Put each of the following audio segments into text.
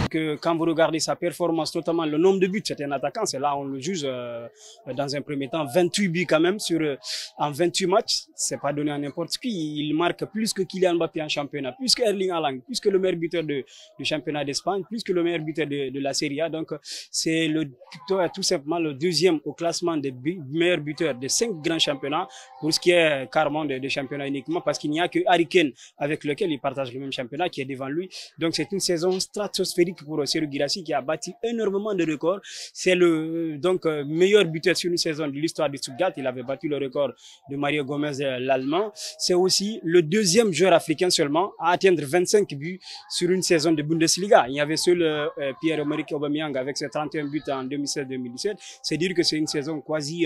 Que quand vous regardez sa performance, notamment le nombre de buts, c'est un attaquant, c'est là on le juge dans un premier temps. 28 buts quand même en 28 matchs, c'est pas donné à n'importe qui. Il marque plus que Kylian Mbappé en championnat, plus que Erling Haaland, plus que le meilleur buteur du championnat d'Espagne, plus que le meilleur buteur de la Serie A. Donc c'est tout simplement le deuxième au classement des meilleurs buteurs de 5 grands championnats pour ce qui est carrément des championnats uniquement, parce qu'il n'y a que Harry Kane avec lequel il partage le même championnat qui est devant lui. Donc c'est une saison stratosphérique pour Serhou Guirassy qui a bâti énormément de records. C'est le meilleur buteur sur une saison de l'histoire de Stuttgart. Il avait battu le record de Mario Gomez, l'Allemand. C'est aussi le deuxième joueur africain seulement à atteindre 25 buts sur une saison de Bundesliga. Il y avait seul Pierre-Emerick Aubameyang avec ses 31 buts en 2016-2017. C'est dire que c'est une saison quasi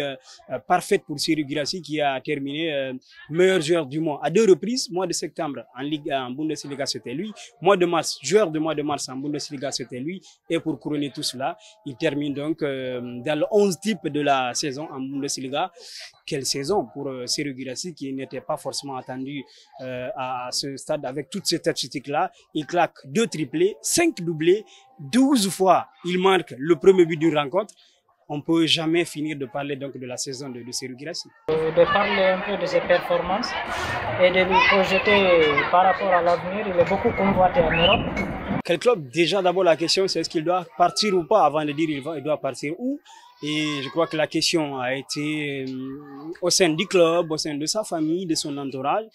parfaite pour Serhou Guirassy qui a terminé meilleur joueur du mois à 2 reprises. Mois de septembre en Bundesliga, c'était lui. Mois de mars, joueur de mois de mars en Bundesliga, c'était lui. Et pour couronner tout cela, il termine donc dans le 11 type de la saison en Bundesliga. Quelle saison pour Serhou Guirassy qui n'était pas forcément attendu à ce stade avec toutes ces statistiques-là. Il claque 2 triplés, 5 doublés, 12 fois il marque le premier but d'une rencontre. On ne peut jamais finir de parler donc de la saison de Serhou Guirassy. De parler un peu de ses performances et de lui projeter par rapport à l'avenir, il est beaucoup convoité en Europe. Quel club? Déjà d'abord la question c'est est-ce qu'il doit partir ou pas avant de dire il doit partir où. Et je crois que la question a été au sein du club, au sein de sa famille, de son entourage,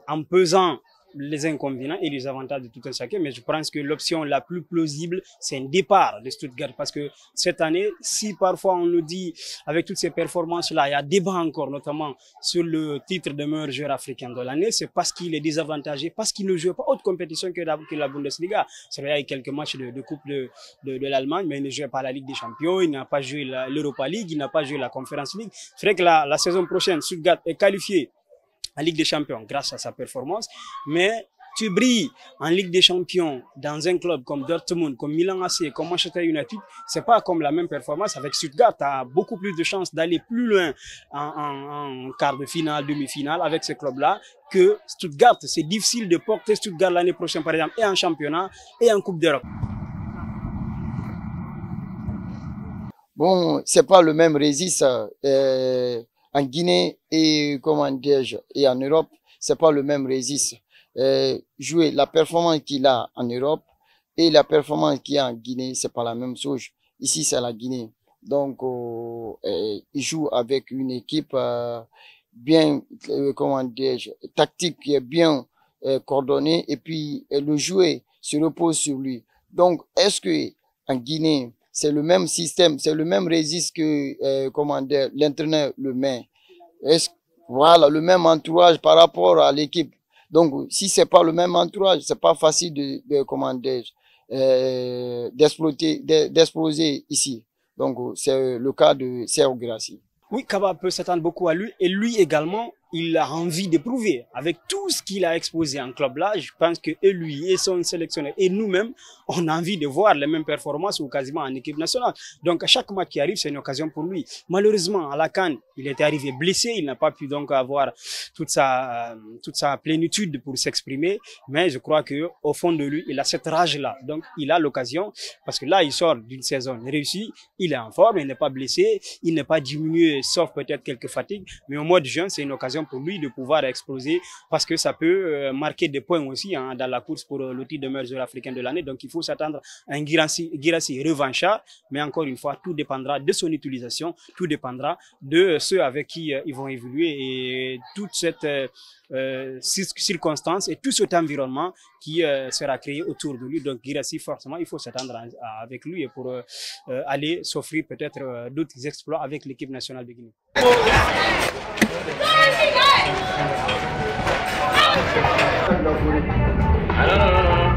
en pesant les inconvénients et les avantages de tout un chacun, mais je pense que l'option la plus plausible, c'est un départ de Stuttgart, parce que cette année, si parfois on nous dit, avec toutes ces performances-là, il y a débat encore, notamment sur le titre de meilleur joueur africain de l'année, c'est parce qu'il est désavantagé, parce qu'il ne joue pas autre compétition que la Bundesliga. C'est vrai, il y a quelques matchs de coupe de l'Allemagne, mais il ne joue pas la Ligue des Champions, il n'a pas joué l'Europa League, il n'a pas joué la Conference League. C'est vrai que la saison prochaine, Stuttgart est qualifié en Ligue des Champions grâce à sa performance, mais tu brilles en Ligue des Champions dans un club comme Dortmund, comme Milan AC, comme Manchester United, c'est pas comme la même performance. Avec Stuttgart, tu as beaucoup plus de chances d'aller plus loin en quart de finale, demi-finale avec ce club-là que Stuttgart. C'est difficile de porter Stuttgart l'année prochaine, par exemple, et en championnat et en Coupe d'Europe. Bon, c'est pas le même registre en Guinée et comment dirais-je et en Europe, c'est pas le même registre. Jouer la performance qu'il a en Europe et la performance qu'il a en Guinée, c'est pas la même chose. Ici, c'est la Guinée. Donc, il joue avec une équipe bien, comment dirais-je, tactique qui est bien coordonnée, et puis le joueur se repose sur lui. Donc, est-ce que en Guinée, c'est le même système, c'est le même registre que comment dire, l'entraîneur le met. Est-ce voilà le même entourage par rapport à l'équipe. Donc, si c'est pas le même entourage, c'est pas facile d'exploser ici. Donc, c'est le cas de Serhou Guirassy. Oui, Kaba peut s'attendre beaucoup à lui, et lui également, il a envie de prouver. Avec tout ce qu'il a exposé en club là, je pense que et lui et son sélectionneur et nous-mêmes, on a envie de voir les mêmes performances ou quasiment en équipe nationale. Donc à chaque match qui arrive, c'est une occasion pour lui. Malheureusement, à la CAN, il était arrivé blessé, il n'a pas pu donc avoir toute sa plénitude pour s'exprimer. Mais je crois que au fond de lui, il a cette rage-là. Donc il a l'occasion, parce que là, il sort d'une saison réussie, il est en forme, il n'est pas blessé, il n'est pas diminué, sauf peut-être quelques fatigues. Mais au mois de juin, c'est une occasion pour lui de pouvoir exploser, parce que ça peut marquer des points aussi dans la course pour le titre de meilleur joueur africain de l'année. Donc il faut s'attendre à un Guirassy revanchard, mais encore une fois, tout dépendra de son utilisation, tout dépendra de ceux avec qui ils vont évoluer, et toute cette circonstance et tout cet environnement qui sera créé autour de lui. Donc Guirassy, forcément, il faut s'attendre avec lui et pour aller s'offrir peut-être d'autres exploits avec l'équipe nationale de Guinée. Ah non, non, non, non.